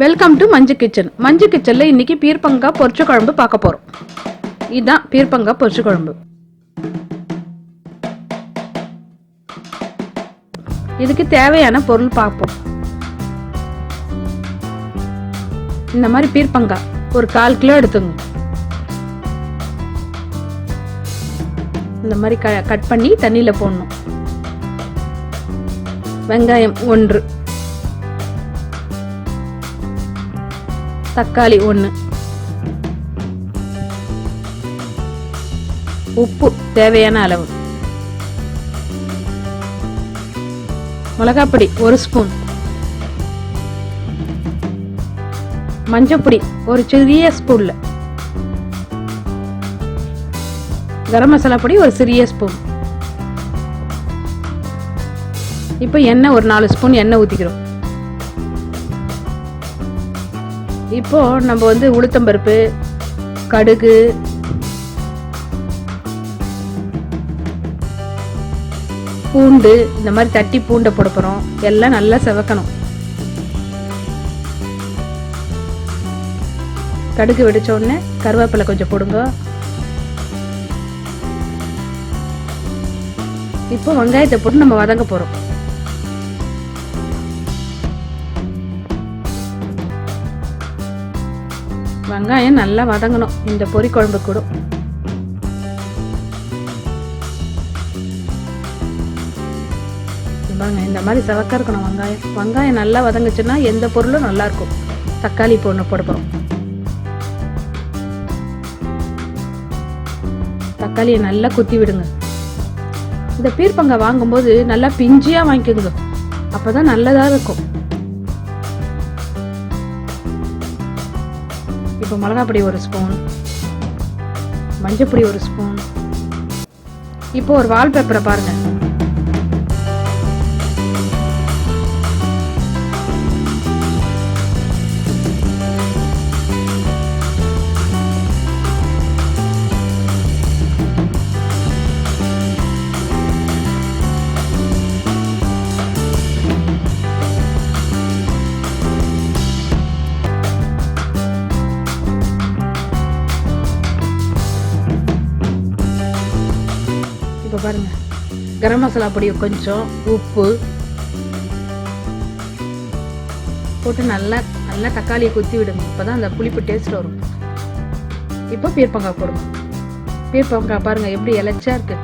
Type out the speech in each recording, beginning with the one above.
Welcome to Manju kitchen. Manju கிச்சனில் இன்றைக்கி பீர்க்கங்காய் பொரிச்ச குழம்பு பார்க்க போகிறோம். இதுதான் பீர்க்கங்காய் பொரிச்ச குழம்பு. இதுக்கு தேவையான பொருள் பார்ப்போம். இந்த மாதிரி பீர்க்கங்காய் ஒரு 1/4 கிலோ எடுத்துங்க. இந்த மாதிரி கட் பண்ணி தண்ணியில் போடணும். வெங்காயம் 1, தக்காளி 1, உப்பு தேவையான அளவு, மிளகாப்பொடி 1 ஸ்பூன், மஞ்சப்பொடி ஒரு சிறிய ஸ்பூன்ல, கரம் மசாலா பொடி ஒரு சிறிய ஸ்பூன். இப்போ எண்ணெய் ஒரு 4 ஸ்பூன் எண்ணெய் ஊற்றிக்கிறோம். இப்போ நம்ம உளுத்தம்பருப்பு, கடுகு, பூண்டு இந்த மாதிரி தட்டி பூண்டை போட போறோம். எல்லாம் நல்லா செவக்கணும். கடுகு வெடிச்ச உடனே கருவேப்பிலை கொஞ்சம் போடுங்க. இப்போ வெங்காயத்தை போட்டு நம்ம வதங்க போறோம். வெங்காயம் நல்லா வதங்கணும் இந்த பொரி குழம்பு கூட. இந்த மாதிரி செவக்க இருக்கணும் வெங்காயம். வெங்காயம் நல்லா வதங்குச்சுன்னா எந்த பொருளும் நல்லா இருக்கும். தக்காளி போட போறோம். தக்காளியை நல்லா குத்தி விடுங்க. இந்த பீர்க்கங்காய் வாங்கும்போது நல்லா பிஞ்சியா வாங்கிக்கோங்க, அப்பதான் நல்லதா இருக்கும். இப்போ மிளகாப்பொடி 1 ஸ்பூன், மஞ்சப்பொடி 1 ஸ்பூன். இப்போ ஒரு வால்பேப்பரை பாருங்க. இப்போ பாருங்க, கரம் மசாலா பொடி கொஞ்சம், உப்பு போட்டு நல்லா நல்லா தக்காளியை குத்தி விடுங்க. அப்பதான் அந்த புளிப்பு டேஸ்ட் வரும். இப்போ பீர்க்கங்காய் போடுங்க. பீர்க்கங்காய் பாருங்க எப்படி இலைச்சா இருக்கு.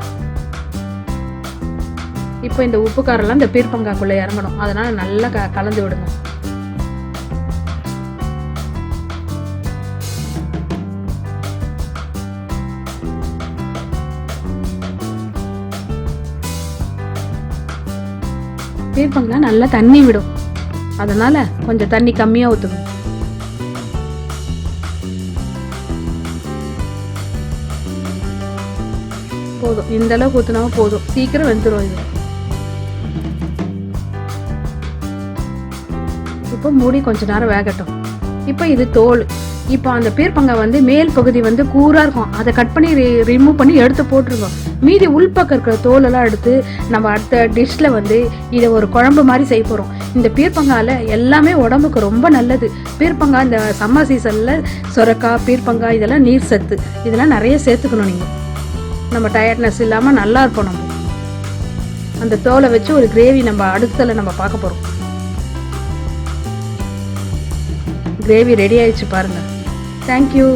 இப்போ இந்த உப்பு காரெல்லாம் இந்த பீர்க்கங்காய்க்குள்ள இறங்கணும். அதனால நல்லா கலந்து விடுங்க. பீர்க்கங்காய் நல்லா தண்ணி விடும், அதனால கொஞ்சம் தண்ணி கம்மியா ஊத்துங்க. போதும், இந்த அளவுக்கு ஊத்துனா போதும், சீக்கிரம் வெந்துடும் இது. இப்போ மூடி கொஞ்ச நேரம் வேகட்டும். இப்போ இது தோல். இப்போ அந்த பீர்க்கங்காய் மேல் பகுதி கூரா இருக்கும், அதை கட் பண்ணி ரிமூவ் பண்ணி எடுத்து போட்டுருங்க. மீதி உள்பக்கம் இருக்கிற தோலெல்லாம் எடுத்து நம்ம அடுத்த டிஷ்ல இதை ஒரு குழம்பு மாதிரி செய்ய போறோம். இந்த பீர்க்கங்காயில எல்லாமே உடம்புக்கு ரொம்ப நல்லது. பீர்க்கங்காய் இந்த சம்மர் சீசன்ல சொரக்காய், பீர்க்கங்காய் இதெல்லாம் நீர் சத்து, இதெல்லாம் நிறைய சேர்த்துக்கணும். நீங்க நம்ம டயர்ட்னஸ் இல்லாம நல்லா இருப்போம். நம்ம அந்த தோலை வச்சு ஒரு கிரேவி நம்ம அடுத்தல நம்ம பார்க்க போறோம். கிரேவி ரெடி ஆயிடுச்சு பாருங்க. தேங்க்யூ.